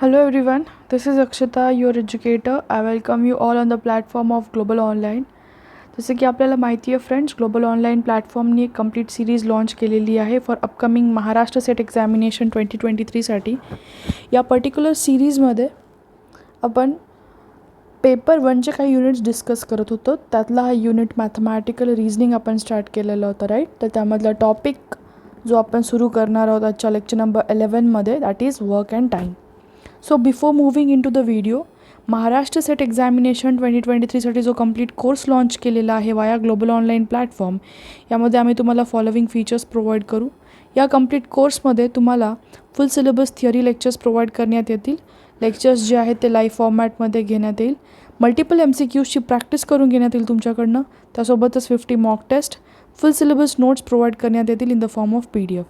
Hello everyone, this is Akshita, your educator. I welcome you all on the platform of Global Online. जसं की आपल्याला माहिती आहे friends, global online प्लॅटफॉर्मनी एक complete series launch केलेली आहे for upcoming Maharashtra set examination 2023साठी. या पर्टिक्युलर सिरीजमध्ये आपण पेपर 1चे काही युनिट्स डिस्कस करत होतो. त्यातला हा युनिट मॅथमॅटिकल रिझनिंग आपण स्टार्ट केलेलं होतं, राईट. तर त्यामधला टॉपिक जो आपण सुरू करणार आहोत आजच्या लेक्चर नंबर 11मध्ये, that is work and time. So before moving in to the video, Maharashtra set examination 2023साठी जो कंप्लीट कोर्स लॉन्च केलेला आहे वाया ग्लोबल ऑनलाईन प्लॅटफॉर्म, यामध्ये आम्ही तुम्हाला फॉलोविंग फीचर्स प्रोव्हाइड करू. या कंप्लीट कोर्समध्ये तुम्हाला फुल सिलेबस थिअरी लेक्चर्स प्रोव्हाइड करण्यात येतील. लेक्चर्स जे आहेत ते लाईव्ह फॉर्मॅटमध्ये घेण्यात येईल. मल्टिपल MCQची प्रॅक्टिस करून घेण्यात येईल तुमच्याकडनं. त्यासोबतच 50 mock test, full syllabus notes provide करण्यात येतील in the form of PDF.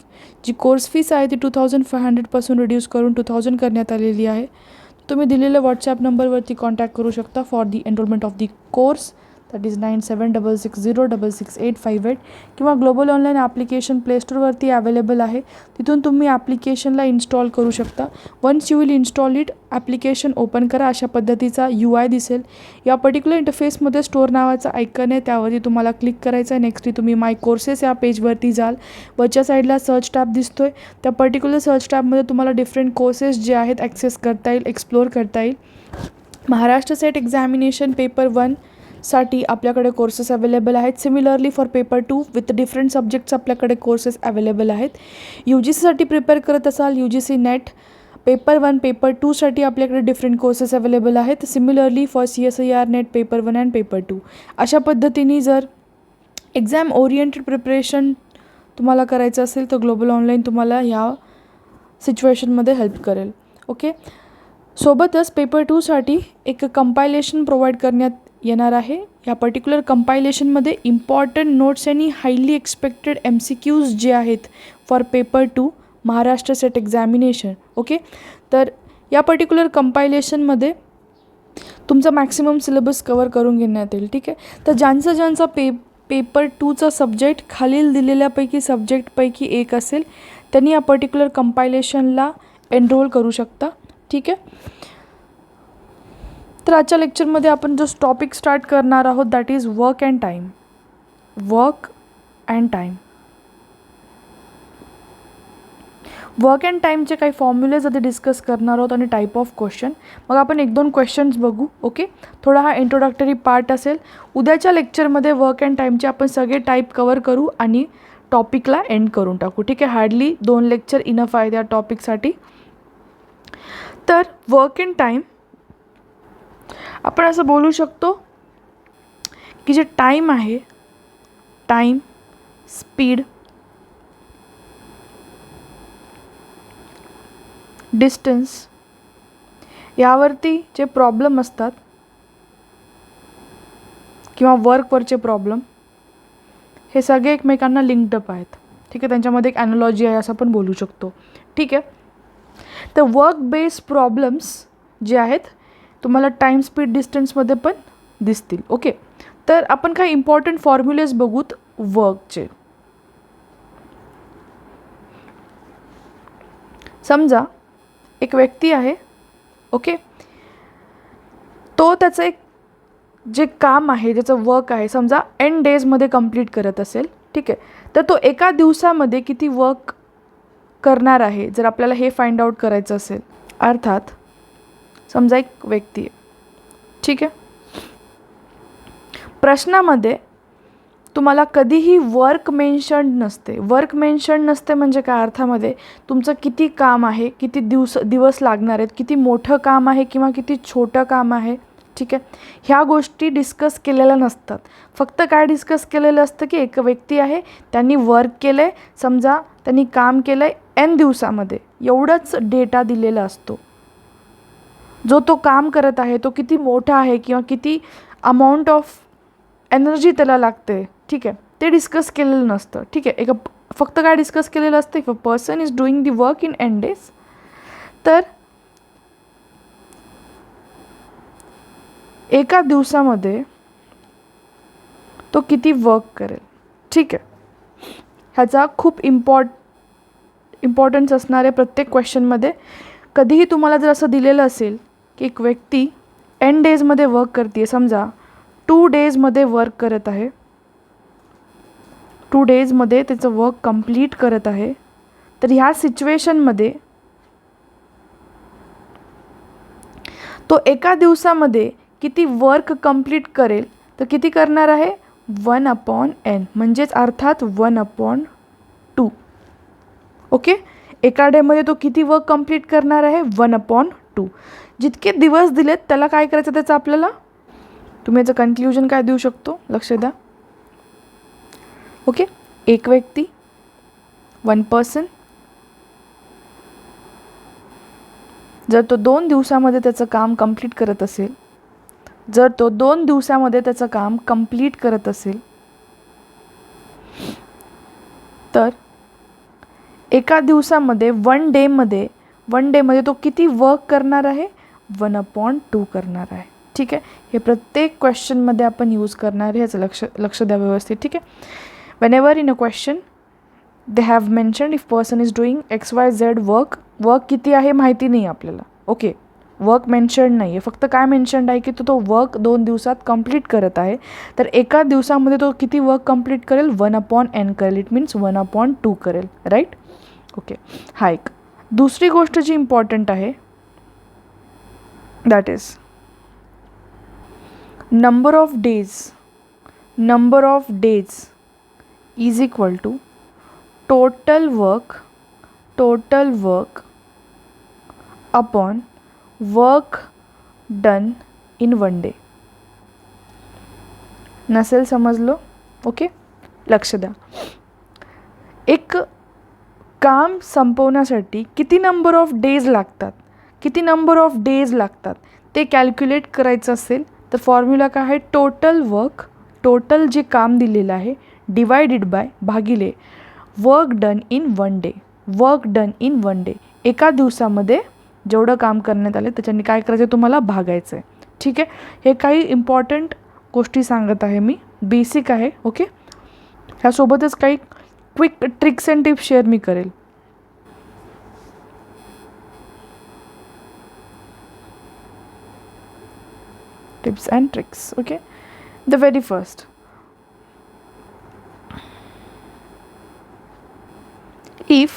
जी कोर्स फीस आहे ती 2500 रिड्यूस करून 2000 करण्यात आलेली आहे. तुम्ही दिलेल्या व्हॉट्सॲप नंबरवरती कॉन्टॅक्ट करू शकता for the enrolment of the course, that is 9766066858, किंवा ग्लोबल ऑनलाईन ॲप्लिकेशन प्लेस्टोरवरती अवेलेबल आहे. तिथून तुम्ही ॲप्लिकेशनला इन्स्टॉल करू शकता. Once you will install it, application open करा. अशा पद्धतीचा UI दिसेल. या पर्टिक्युलर इंटरफेसमध्ये स्टोअर नावाचा आयकन आहे, त्यावरती तुम्हाला क्लिक करायचं आहे. नेक्स्टली तुम्ही माय कोर्सेस या पेजवरती जाल. वरच्या साईडला सर्च टॅब दिसतोय. त्या पर्टिक्युलर सर्च टॅबमध्ये तुम्हाला डिफरंट कोर्सेस जे आहेत ॲक्सेस करता येईल, एक्सप्लोअर करता येईल. महाराष्ट्र सेट एक्झामिनेशन पेपर 1साठी आपल्याकडे कोर्सेस अवेलेबल आहेत. Similarly for paper 2 with different subjects आपल्याकडे कोर्सेस अवेलेबल आहेत. UGCसाठी प्रिपेअर करत असाल, UGC नेट पेपर 1 पेपर 2साठी आपल्याकडे डिफरंट कोर्सेस अवेलेबल आहेत. Similarly for CSIR net paper 1 and paper 2. अशा पद्धतीने जर एक्झाम ओरिएंटेड प्रिपरेशन तुम्हाला करायचं असेल तर ग्लोबल ऑनलाईन तुम्हाला ह्या सिच्युएशनमध्ये हेल्प करेल. ओके. सोबतच पेपर 2साठी एक कंपायलेशन प्रोव्हाइड करण्यात येणार आहे. या पर्टिक्युलर कंपायलेशनमध्ये इम्पॉर्टंट नोट्स आणि हायली एक्सपेक्टेड MCQs जे आहेत for paper 2 Maharashtra set examination. Okay. तर या पर्टिक्युलर कंपायलेशनमध्ये तुमचा मॅक्सिमम सिलेबस कवर करून घेण्यात येईल. ठीक आहे. तर ज्यांचा पेपर 2चा सब्जेक्ट खालील दिलेल्यापैकी सब्जेक्टपैकी एक असेल त्यांनी या पर्टिक्युलर कंपायलेशनला एनरोल करू शकता. ठीक आहे. तर आजच्या लेक्चरमध्ये आपण जो टॉपिक स्टार्ट करणार आहोत that is work and time. Work and time. Work and टाईमचे काही फॉर्म्युलेज आधी डिस्कस करणार आहोत आणि टाईप ऑफ क्वेश्चन. मग आपण 1-2 क्वेश्चन्स बघू. ओके. थोडा हा इंट्रोडक्टरी पार्ट असेल. उद्याच्या लेक्चरमध्ये वर्क अँड टाईमचे आपण सगळे टाईप कवर करू आणि टॉपिकला एंड करून टाकू. ठीक आहे. हार्डली 2 लेक्चर इनफ आहे त्या टॉपिकसाठी. तर वर्क अँड टाईम आपण असं बोलू शकतो की जे टाईम आहे, टाईम, स्पीड, डिस्टन्स, यावरती जे प्रॉब्लेम असतात किंवा वर्कवरचे प्रॉब्लेम हे सगळे एकमेकांना लिंक्ड अप आहेत. ठीक आहे. त्यांच्यामध्ये एक ॲनॉलॉजी आहे असं आपण बोलू शकतो. ठीक आहे. तर वर्क बेस्ड प्रॉब्लेम्स जे आहेत तुम्हाला टाईम, स्पीड, डिस्टन्समध्ये पण दिसतील. ओके. तर आपण काही इम्पॉर्टंट फॉर्म्युलेज बघूत वर्कचे. समजा एक व्यक्ती आहे. ओके. तो त्याचं एक जे काम आहे, ज्याचं वर्क आहे, समजा N डेजमध्ये कंप्लीट करत असेल. ठीक आहे. तर तो एका दिवसामध्ये किती वर्क करणार आहे जर आपल्याला हे फाइंड आउट करायचं असेल. अर्थात समजा एक व्यक्ती आहे. ठीक आहे. प्रश्नामध्ये तुम्हाला कधीही वर्क मेन्शन नसते. वर्क मेन्शन नसते म्हणजे काय अर्थामध्ये तुमचं किती काम आहे, किती दिवस लागणार आहेत, किती मोठं काम आहे किंवा किती छोटं काम आहे. ठीक आहे. ह्या गोष्टी डिस्कस केलेल्या नसतात. फक्त काय डिस्कस केलेलं असतं की एक व्यक्ती आहे, त्यांनी वर्क केलं आहे, समजा त्यांनी काम केलं आहे N दिवसामध्ये, एवढंच डेटा दिलेला असतो. जो तो काम करत आहे तो किती मोठा आहे किंवा किती अमाऊंट ऑफ एनर्जी त्याला लागते. ठीक आहे. ते डिस्कस केलेलं नसतं. ठीक आहे. फक्त काय डिस्कस केलेलं असतं, if a person is doing the work in N days, तर एका दिवसामध्ये तो किती वर्क करेल. ठीक आहे. ह्याचा खूप इम्पॉर्टन्स असणार आहे प्रत्येक क्वेश्चनमध्ये. कधीही तुम्हाला जर असं दिलेलं असेल की एक व्यक्ती n डेजमध्ये वर्क करते आहे, समजा 2 डेजमध्ये वर्क करत आहे, 2 डेजमध्ये त्याचं वर्क कंप्लीट करत आहे, तर ह्या सिच्युएशनमध्ये तो एका दिवसामध्ये किती वर्क कंप्लीट करेल, तर किती करणार आहे 1/n, म्हणजेच अर्थात 1/2. ओके, एका डेमध्ये तो किती वर्क कंप्लीट करणार आहे 1/2. जितके दिवस दिलेत त्याला काय करायचं त्याचं आपल्याला, तुम्ही याचं कन्क्ल्युजन काय देऊ शकतो, लक्ष द्या. ओके, एक व्यक्ती 1 पर्सन, जर तो 2 दिवसामध्ये त्याचं काम कंप्लीट करत असेल, जर तो 2 दिवसामध्ये त्याचं काम कंप्लीट करत असेल, तर एका दिवसामध्ये 1 डेमध्ये तो किती वर्क करणार आहे 1/2 करणार आहे. ठीक आहे, हे प्रत्येक क्वेश्चनमध्ये आपण यूज करणार आहे, याचं लक्ष द्या व्यवस्थित. ठीक आहे, whenever in a question they have mentioned if person is doing XYZ work किती आहे माहिती नाही आपल्याला. ओके, वर्क मेन्शन नाही आहे, फक्त काय मेन्शन्ड आहे की तो वर्क 2 दिवसात कंप्लीट करत आहे, तर एका दिवसामध्ये तो किती वर्क कंप्लीट करेल 1/n करेल. इट मीन्स 1/2 करेल. राईट. ओके, हा एक. दुसरी गोष्ट जी इम्पॉर्टंट आहे that is number of days is equal to total work upon work done in 1 day. नसेल समजलो. ओके, लक्ष द्या. एक काम संपवण्यासाठी किती नंबर ऑफ डेज लागतात ते कॅल्क्युलेट करायचं असेल तर फॉर्म्युला काय आहे, टोटल जे काम दिलेलं आहे डिवायडेड बाय भागिले वर्क डन इन 1 डे. एका दिवसामध्ये जेवढं काम करण्यात आले त्याच्याने काय करायचं तुम्हाला भागायचं आहे. ठीक आहे, हे काही इम्पॉर्टंट गोष्टी सांगत आहे मी, बेसिक आहे. ओके, ह्यासोबतच काही quick tricks and tips share मी करेल. Tips and tricks. Okay, the very first, if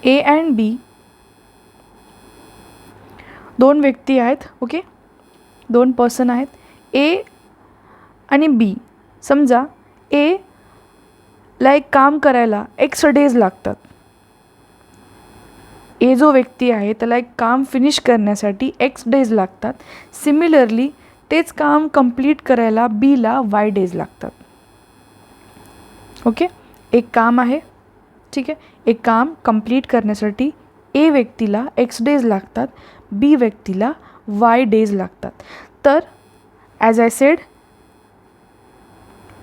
A and B दोन व्यक्ती आहेत, ओके, 2 पर्सन आहेत, A आणि B. समजा A ला एक काम करायला X डेज लागतात. A जो व्यक्ती आहे त्याला एक काम फिनिश करण्यासाठी X डेज लागतात. सिमिलरली तेच काम कंप्लीट करायला B ला Y डेज लागतात. ओके, एक काम आहे, ठीक आहे, एक काम कंप्लीट करण्यासाठी A व्यक्तीला X डेज लागतात, B व्यक्तीला Y डेज लागतात. तर as I said,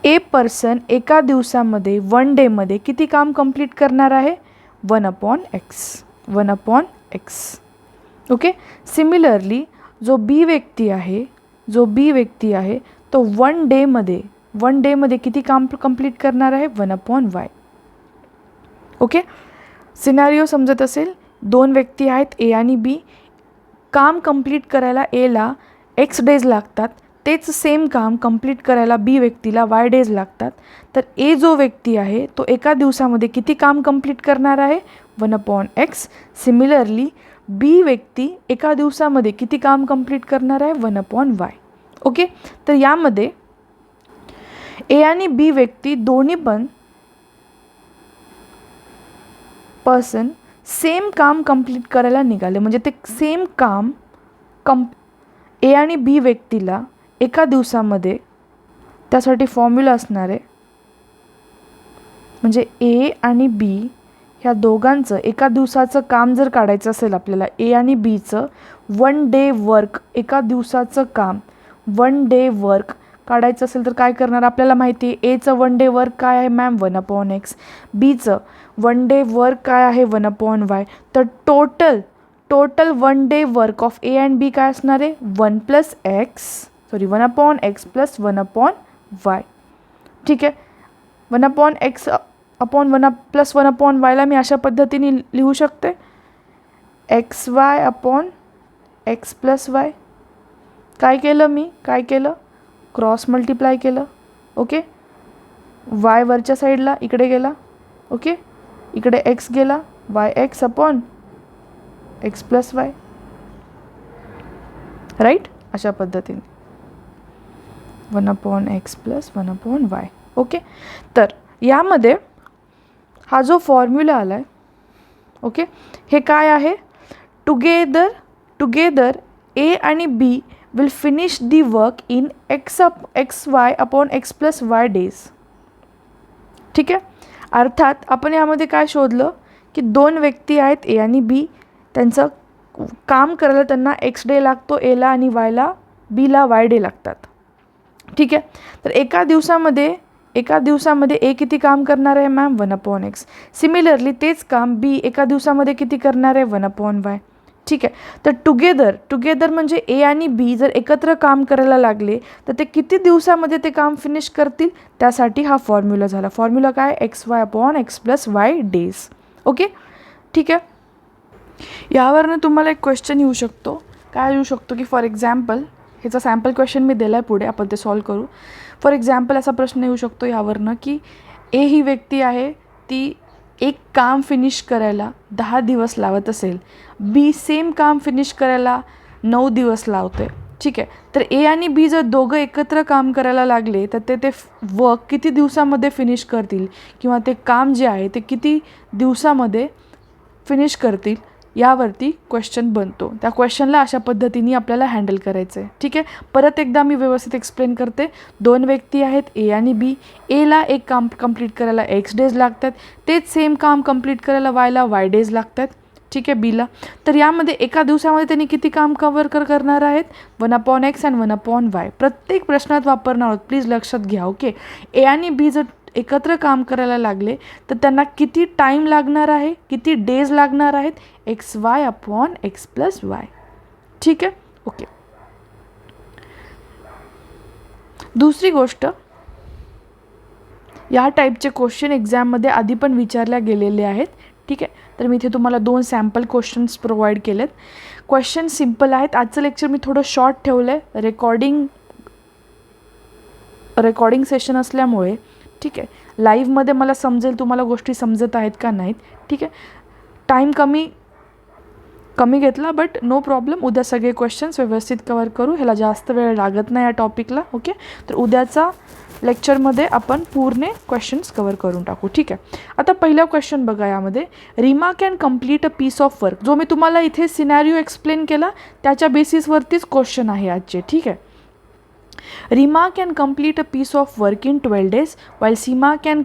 A person एका दिवसामध्ये 1 डेमध्ये किती काम कंप्लीट करणार आहे 1/x. ओके, सिमिलरली जो B व्यक्ती आहे तो 1 डेमध्ये किती काम कंप्लीट करणार आहे 1/y. ओके, सिनारिओ समजत असेल, 2 व्यक्ती आहेत A आणि B. काम कंप्लीट करायला Aला X डेज लागतात, तेच सेम काम कंप्लीट करायला B व्यक्तीला Y डेज लागतात. तर A जो व्यक्ती आहे तो एका दिवसामध्ये किती काम कंप्लीट करणार आहे 1/x. सिमिलरली B व्यक्ती एका दिवसामध्ये किती काम कंप्लीट करणार आहे 1/y. ओके, तर यामध्ये A आणि B व्यक्ती दोन्ही पण पर्सन सेम काम कंप्लीट करायला निघाले, म्हणजे ते सेम काम A आणि B व्यक्तीला एका दिवसामध्ये, त्यासाठी फॉर्म्युला असणार आहे, म्हणजे A आणि B ह्या दोघांचं एका दिवसाचं काम जर काढायचं असेल आपल्याला, A आणि Bचं 1 डे वर्क, एका दिवसाचं काम 1 डे वर्क काढायचं असेल तर काय करणार, आपल्याला माहिती आहे Aचं 1 डे वर्क काय आहे मॅम 1/x, Bचं 1 डे वर्क काय आहे 1/y. तर total 1 day work of A and B काय असणार आहे 1/x + 1/y. ठीक आहे, 1/x अपॉन प्लस 1 अपॉन वायला मी अशा पद्धतीने लिहू शकते, x Y upon x plus y. काय केलं मी, काय केलं, क्रॉस मल्टिप्लाय केलं. ओके, वाय वरच्या साईडला इकडे गेला. ओके, इकडे एक्स गेला, y x upon x plus y. Right, अशा पद्धतीने 1 upon x plus 1 upon y. Okay, तर यामध्ये हा जो फॉर्म्युला आला आहे, ओके, हे काय आहे, टुगेदर ए आणि B will finish the work in X Y upon x plus Y days. ठीक आहे, अर्थात आपण यामध्ये काय शोधलं की दोन व्यक्ती आहेत ए आणि बी, त्यांचं काम करायला त्यांना एक्स डे लागतो एला आणि वायला, बीला वाय डे लागतात. ठीक आहे, तर एका दिवसामध्ये ए किती काम करणार आहे मॅम, 1 अपॉन एक्स. सिमिलरली तेच काम बी एका दिवसामध्ये किती करणार आहे, 1 अपॉन वाय. ठीक आहे, तर टुगेदर म्हणजे ए आणि बी जर एकत्र काम करायला लागले तर ते किती दिवसामध्ये ते काम फिनिश करतील, त्यासाठी हा फॉर्म्युला झाला. फॉर्म्युला काय, x Y upon x plus Y days. Okay, ठीक आहे. यावरनं तुम्हाला एक क्वेश्चन येऊ शकतो. काय येऊ शकतो की फॉर एक्झाम्पल, ह्याचा सॅम्पल क्वेश्चन मी दिला आहे पुढे, आपण ते सॉल्व करू. फॉर एक्झाम्पल असा प्रश्न येऊ शकतो यावरनं की ए ही व्यक्ती आहे, ती एक काम फिनिश करायला 10 दिवस लावत असेल, बी सेम काम फिनिश करायला 9 दिवस लावते. ठीक आहे, तर ए आणि बी जर दोघं एकत्र काम करायला लागले तर ते वर्क किती दिवसामध्ये फिनिश करतील, किंवा ते काम जे आहे ते किती दिवसामध्ये फिनिश करतील, यावरती क्वेश्चन बनतो. त्या क्वेश्चनला अशा पद्धतीने आपल्याला हँडल करायचं आहे. ठीक आहे, परत एकदा मी व्यवस्थित एक्सप्लेन करते. दोन व्यक्ती आहेत ए आणि बी, एला एक काम कंप्लीट करायला एक्स डेज लागतात, तेच सेम काम कंप्लीट करायला वायला वाय डेज लागतात. ठीक आहे, बीला. तर यामध्ये एका दिवसामध्ये त्यांनी किती काम करणार आहेत, 1 upon x and 1 upon Y. प्रत्येक प्रश्नात वापरणार आहोत, प्लीज लक्षात घ्या. ओके, ए आणि बी जर एकत्र काम करायला लागले तर त्यांना किती टाईम लागणार आहे, किती डेज लागणार आहेत, x Y upon x plus Y. ठीक आहे, ओके. दुसरी गोष्ट, या टाईपचे क्वेश्चन एक्झाममध्ये आधी पण विचारल्या गेलेले आहेत. ठीक आहे, तर मी इथे तुम्हाला 2 सॅम्पल क्वेश्चन्स प्रोव्हाइड केलेत. क्वेश्चन सिम्पल आहेत. आजचं लेक्चर मी थोडं शॉर्ट ठेवलं आहे, रेकॉर्डिंग सेशन असल्यामुळे. ठीक आहे, लाईव्हमध्ये मला समजेल तुम्हाला गोष्टी समजत आहेत का नाहीत. ठीक आहे, टाईम कमी घेतला, बट नो प्रॉब्लेम. उद्या सगळे क्वेश्चन्स व्यवस्थित कवर करू, ह्याला जास्त वेळ लागत नाही या टॉपिकला. ओके, तर उद्याचा लेक्चरमध्ये आपण पूर्ण क्वेश्चन्स कवर करून टाकू. ठीक आहे, आता पहिला क्वेश्चन बघा. यामध्ये Reema can complete a piece of work, जो मी तुम्हाला इथे सिनॅरिओ एक्सप्लेन केला त्याच्या बेसिसवरतीच क्वेश्चन आहे आजचे. ठीक आहे, Rima can complete a piece of work in 12 days while Seema can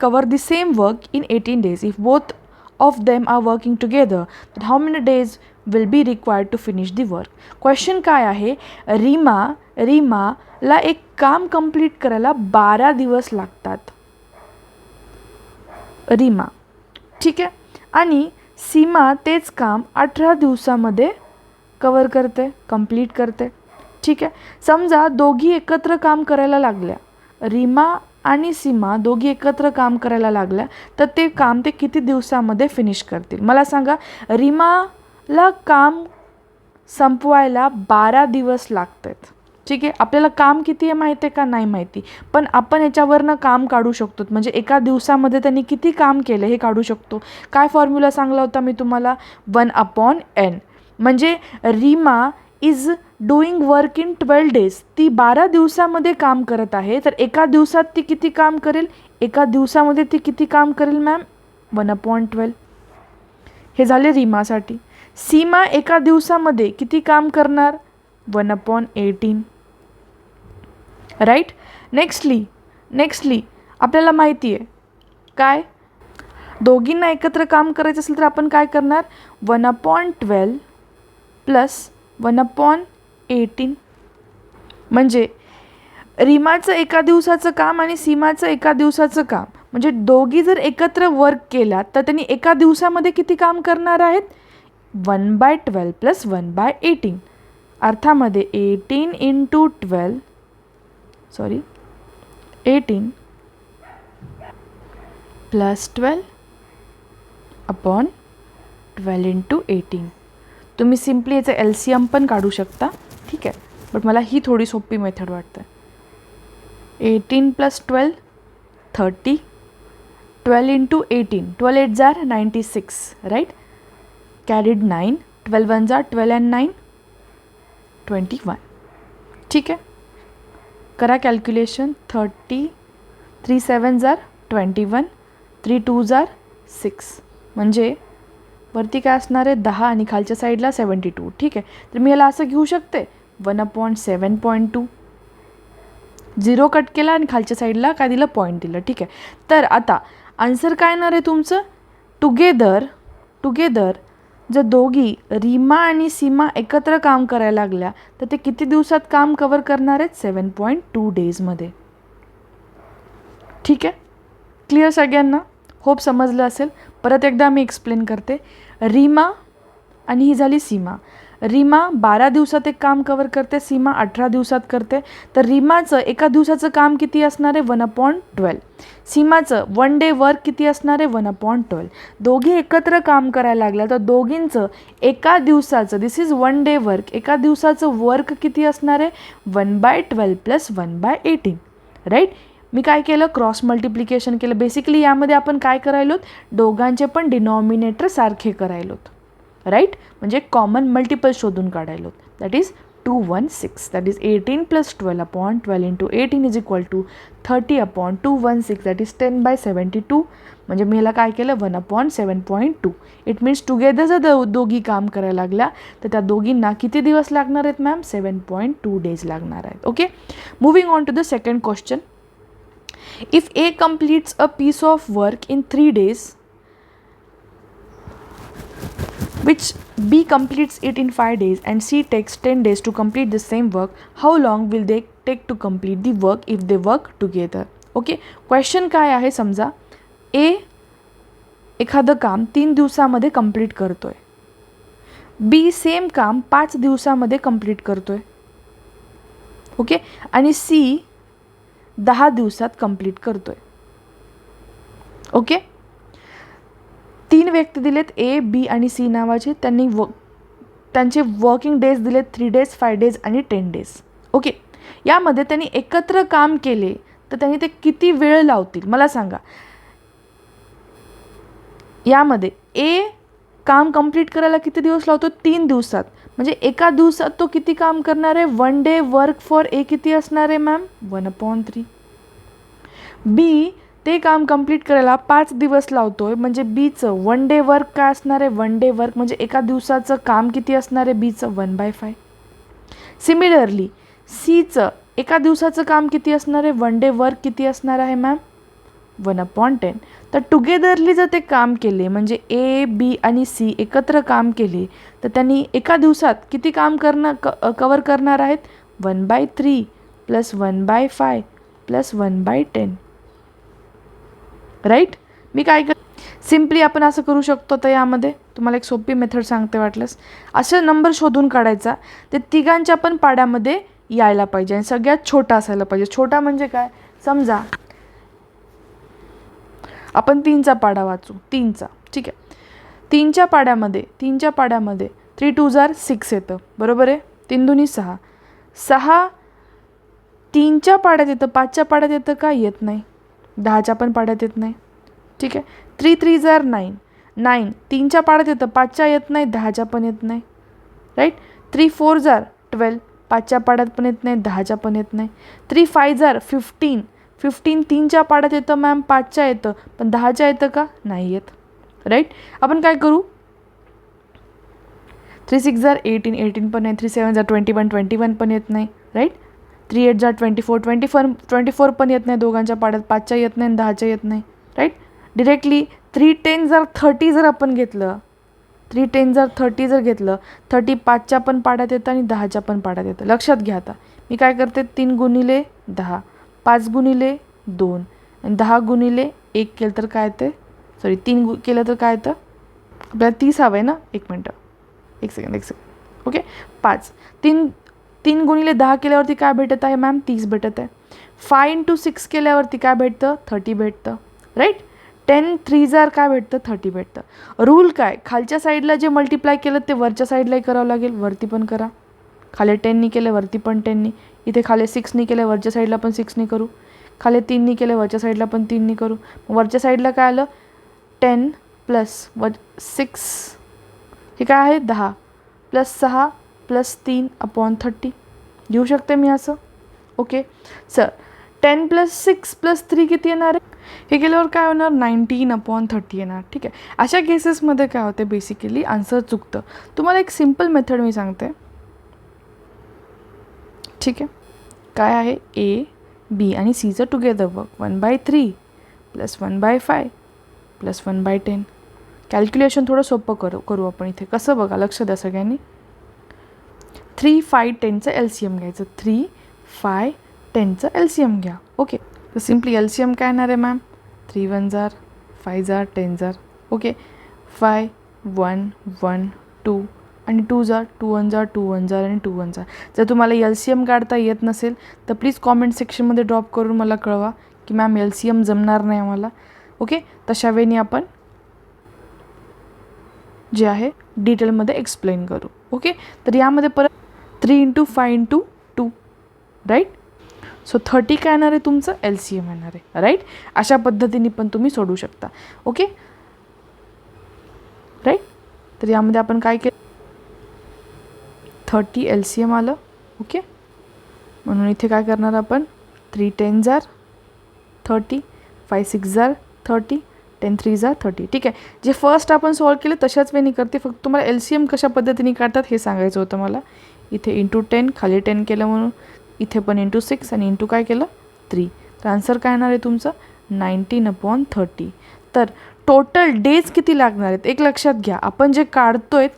cover the same work in 18 days. If both of them are working together, then how many days will be required to finish the work? Question काय आहे, रीमाला एक काम complete करायला 12 दिवस लागतात. रीमा, ठीक आहे, आणि सीमा तेच काम 18 दिवसामध्ये कवर करते, कंप्लीट करते. ठीक आहे, समजा दोघी एकत्र काम करायला लागल्या, रीमा आणि सीमा दोघी एकत्र काम करायला लागल्या, तर ते काम ते किती दिवसामध्ये फिनिश करतील. मला सांगा, रीमाला काम संपवायला 12 दिवस लागतात. ठीक आहे, आपल्याला काम किती आहे माहिती आहे का, नाही माहिती, पण आपण याच्यावरनं काम काढू शकतो. म्हणजे एका दिवसामध्ये त्यांनी किती काम केलं हे काढू शकतो. काय फॉर्म्युला सांगला होता मी तुम्हाला, 1 अपॉन एन. म्हणजे Reema is doing work in 12 days, ती 12 दिवसामध्ये काम करत आहे. तर एका दिवसात ती किती काम करेल, एका दिवसामध्ये ती किती काम करेल मॅम, 1/12. हे झाले रीमासाठी. सीमा एका दिवसामध्ये किती काम करणार, 1/18. राईट. नेक्स्टली आपल्याला माहिती आहे काय, दोघींना एकत्र काम करायचं असेल तर आपण काय करणार, 1/12 प्लस 1/18. म्हणजे रीमाचं एका दिवसाचं काम आणि सीमाचं एका दिवसाचं काम, म्हणजे दोघी जर एकत्र वर्क केला तर त्यांनी एका दिवसामध्ये किती काम करणार आहेत, 1/12 प्लस 1/18. अर्थामध्ये 18 plus 12 upon 12 into 18. तुम्ही सिम्पली याचं LCM पण काढू शकता, ठीक आहे, बट मला ही थोडी सोपी मेथड वाटते. 18 प्लस 12 30, 12 इंटू 18, 12 8 जार 96, राईट, कॅरीड 9, 12 1 जार 12 and 9 21. ठीक आहे, करा कॅल्क्युलेशन. 30, 3 7 जार 21, 3 2 जार 6, म्हणजे वरती काय असणार आहे 10 आणि खालच्या साईडला 72. ठीक आहे, तर मी याला असं घेऊ शकते 1/7.2. 0 कट केला आणि खालच्या साईडला काय दिलं, पॉईंट दिलं. ठीक आहे, तर आता आन्सर काय येणार आहे तुमचं, टुगेदर जर दोघी रीमा आणि सीमा एकत्र काम करायला लागल्या तर ते किती दिवसात काम कव्हर करणार आहेत, 7.2 डेजमध्ये. ठीक आहे, क्लिअर सगळ्यांना, होप समजलं असेल. परत एकदा मी एक्सप्लेन करते. रीमा आणि ही झाली सीमा. रीमा 12 दिवसात एक काम कव्हर करते, सीमा 18 दिवसात करते. तर रीमाचं एका दिवसाचं काम किती असणार आहे, 1/12. सीमाचं 1 डे वर्क किती असणार आहे, 1/12. दोघी एकत्र काम करायला लागल्या तर दोघींचं एका दिवसाचं, दिस इज 1 डे वर्क, एका दिवसाचं वर्क किती असणार आहे, 1/12 प्लस 1/18. राईट, मी काय केलं, क्रॉस मल्टिप्लिकेशन केलं. बेसिकली यामध्ये आपण काय करायलोत, दोघांचे पण डिनॉमिनेटर सारखे करायलोत. राईट, म्हणजे कॉमन मल्टिपल शोधून काढायलोत. That is 216. That is 18 plus 12 upon 12 into 18 is equal to 30 upon 216. That is 10/72. म्हणजे मी ह्याला काय केलं, 1/7.2. इट मीन्स टुगेदर जर दोघी काम करायला लागल्या तर त्या दोघींना किती दिवस लागणार आहेत मॅम, 7.2 डेज लागणार आहेत. Okay, moving on to the second question. If A completes a piece of work in 3 days, which B completes it in 5 days and C takes 10 days to complete the same work, how long will they take to complete the work if they work together? Okay, question काय आहे, समजा A एखादं काम 3 दिवसामध्ये complete करतोय, B same काम 5 दिवसामध्ये complete करतोय. ओके, आणि C 10 दिवसात कंप्लीट करतोय. ओके, 3 व्यक्ती दिलेत, A, B आणि C नावाचे. त्यांनी त्यांचे वर्किंग डेज दिलेत 3 डेज, 5 डेज आणि 10 डेज. ओके, यामध्ये त्यांनी एकत्र काम केले तर त्यांनी ते किती वेळ लावतील मला सांगा. यामध्ये A काम कंप्लीट करायला किती दिवस लावतो, 3 दिवसात. म्हणजे एका दिवसात तो किती काम करणार आहे, 1 डे वर्क फॉर A किती असणार आहे मॅम, 1/3. B ते काम कंप्लीट करायला 5 दिवस लावतोय, म्हणजे Bचं 1 डे वर्क काय असणार आहे, 1 डे वर्क म्हणजे एका दिवसाचं काम किती असणार आहे, Bचं 1/5. सिमिलरली Cचं एका दिवसाचं काम किती असणार आहे, 1 डे वर्क किती असणार आहे मॅम, 1/10. तर टुगेदरली जर ते काम केले म्हणजे A, B आणि C एकत्र काम केले तर त्यांनी एका दिवसात किती काम कवर करणार आहेत, 1/3 प्लस 1/5 प्लस 1/10. राईट, मी काय सिम्पली आपण असं करू शकतो. तर यामध्ये तुम्हाला एक सोपी मेथड सांगते वाटलंस. असे नंबर शोधून काढायचा, ते तिघांच्या पण पाड्यामध्ये यायला पाहिजे आणि सगळ्यात छोटा असायला पाहिजे. छोटा म्हणजे काय, समजा आपण 3चा पाडा वाचू, 3चा. ठीक आहे, 3च्या पाड्यामध्ये 3 2 जार 6 येतं, बरोबर आहे, 3 2 6. 6 3च्या पाड्यात येतं, 5च्या पाड्यात येतं का, येत नाही. 10च्या पण पाड्यात येत नाही. ठीक आहे, 3 3 जार 9. 9 3च्या पाड्यात येतं, 5च्या येत नाही, 10च्या पण येत नाही. राईट, 3 4 जार 12, 5च्या पाड्यात पण येत नाही, 10च्या पण येत नाही. 3 5 जार 15. 15 3च्या पाड्यात येतं मॅम, 5च्या येतं, पण 10च्या येतं का, नाही येत. राईट, आपण काय करू, 3 6 जार 18. 18 पण नाही. 3 7 जार 21. 21 पण येत नाही. राईट, 3 8 जार 24. 24 पण येत नाही दोघांच्या पाड्यात, 5च्या येत नाही आणि 10च्या येत नाही. राईट, डिरेक्टली 3 10 जार 30 जर आपण घेतलं, 3 10 जार 30 जर घेतलं, 30 5च्या पण पाड्यात येतं आणि 10च्या पण पाड्यात येतं. लक्षात घ्या, आता मी काय करते, 3 गुणिले 10, 5 गुणिले 2 आणि 10 गुणिले 1 केलं तर काय येते, सॉरी 3 केलं तर काय येतं, आपल्याला 30 हवं आहे ना. एक सेकंड. ओके, 5 3 गुणिले 10 केल्यावरती काय भेटत आहे मॅम, 30 भेटत आहे. 5 × 6 केल्यावरती काय भेटतं, 30 भेटतं. राईट, 10 3 काय भेटतं 30 भेटतं. रूल काय, खालच्या साईडला जे मल्टिप्लाय केलं ते वरच्या साईडलाही करावं लागेल, वरती पण करा. खाली 10नी केलं वरती पण 10नी, इथे खाली 6नी केलं वरच्या साईडला पण 6नी करू, खाली 3नी केलं वरच्या साईडला पण 3नी करू. वरच्या साईडला काय आलं 10 प्लस 6 हे काय आहे 10 प्लस 6 प्लस 3 अपॉन 30 लिहू शकते मी असं. ओके सर 10 प्लस 6 प्लस 3 किती येणार आहे, हे केल्यावर काय होणार 19/30 येणार. ठीक आहे. अशा केसेसमध्ये काय होते बेसिकली आन्सर चुकतं. तुम्हाला एक सिम्पल मेथड मी सांगते. ठीक आहे. काय आहे ए बी आणि सीचं together work 1/3 plus 1/5 plus 1/10. Calculation थोडं सोपं करू आपण इथे. कसं बघा, लक्ष द्या सगळ्यांनी. 3, 5, 10चं LCM घ्यायचं. 3, 5, 10चं LCM घ्या. ओके. तर सिम्पली LCM काय येणार आहे मॅम 3 1 5 10. ओके. 5 1 1 2 आणि 2 2 1 2 1 आणि 2 1. जर तुम्हाला LCM काढता येत नसेल तर प्लीज कॉमेंट सेक्शनमध्ये ड्रॉप करून मला कळवा की मॅम LCM जमणार नाही आम्हाला. ओके. तशा वेळी आपण जे आहे डिटेलमध्ये एक्सप्लेन करू. ओके. तर यामध्ये परत 3 × 5 × 2 राईट. सो 30 काय येणार आहे तुमचं LCM येणार आहे राईट. अशा पद्धतीने पण तुम्ही सोडू शकता. Okay right. तर यामध्ये आपण काय केलं 30 LCM आलं. ओके. म्हणून इथे काय करणार आपण 3 10 30 5 6 30 10 3 30. ठीक आहे. जे फर्स्ट आपण सॉल्व केले तशाच वेळी करते, फक्त तुम्हाला LCM कशा पद्धतीने काढतात हे सांगायचं होतं मला. इथे ×10 खाली 10 केलं म्हणून इथे पण ×6 आणि इंटू काय केलं 3. तर आन्सर काय येणार आहे तुमचं 19/30. तर टोटल डेज किती लागणार आहेत एक लक्षात घ्या. आपण जे काढतोय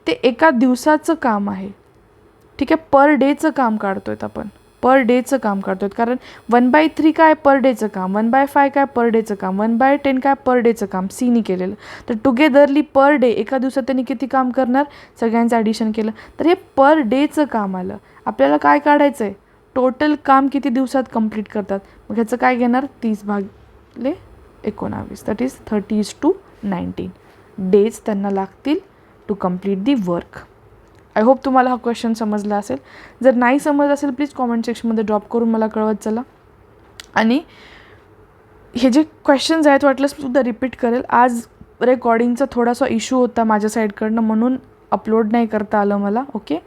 ते एका दिवसाचं काम आहे. ठीक आहे. पर डेचं काम काढतोय आपण, पर डेचं काम काढतोय. कारण 1/3 काय पर डेचं काम, 1/5 काय पर डेचं काम, 1/10 काय पर डेचं काम सीनी केलेलं. तर टुगेदरली पर डे एका दिवसात त्यांनी किती काम करणार सगळ्यांचं ॲडिशन केलं तर हे पर डेचं काम आलं. आपल्याला काय काढायचं आहे टोटल काम किती दिवसात कंप्लीट करतात. मग ह्याचं काय घेणार 30/19 दॅट इज 30:19 डेज त्यांना लागतील to complete the work. I hope तुम्हाला हा क्वेश्चन समजला असेल. जर नाही समजला असेल प्लीज कॉमेंट सेक्शनमध्ये ड्रॉप करून मला कळवत चला. आणि हे जे क्वेश्चन्स आहेत वाटलं सुद्धा रिपीट करेल. आज रेकॉर्डिंगचा थोडासा इश्यू होता माझ्या साईडकडनं म्हणून अपलोड नाही करता आलं मला. ओके.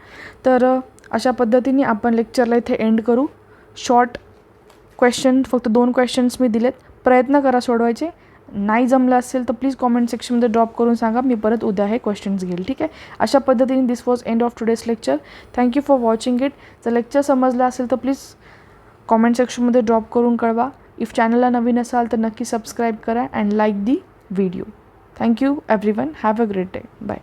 तर अशा पद्धतीने आपण लेक्चरला इथे एंड करू. शॉर्ट क्वेश्चन फक्त 2 क्वेश्चन्स मी दिलेत. प्रयत्न करा सोडवायचे. नाही जमलं असेल तर प्लीज कॉमेंट सेक्शनमध्ये ड्रॉप करून सांगा. मी परत उद्या हे क्वेश्चन्स घेईल. ठीक आहे. अशा पद्धतीने this was end of today's lecture. Thank you for watching it. जर लेक्चर समजलं असेल तर प्लीज कॉमेंट सेक्शनमध्ये ड्रॉप करून कळवा. इफ चॅनलला नवीन असाल तर नक्की सबस्क्राईब करा and like the video. Thank you everyone. Have a great day. Bye.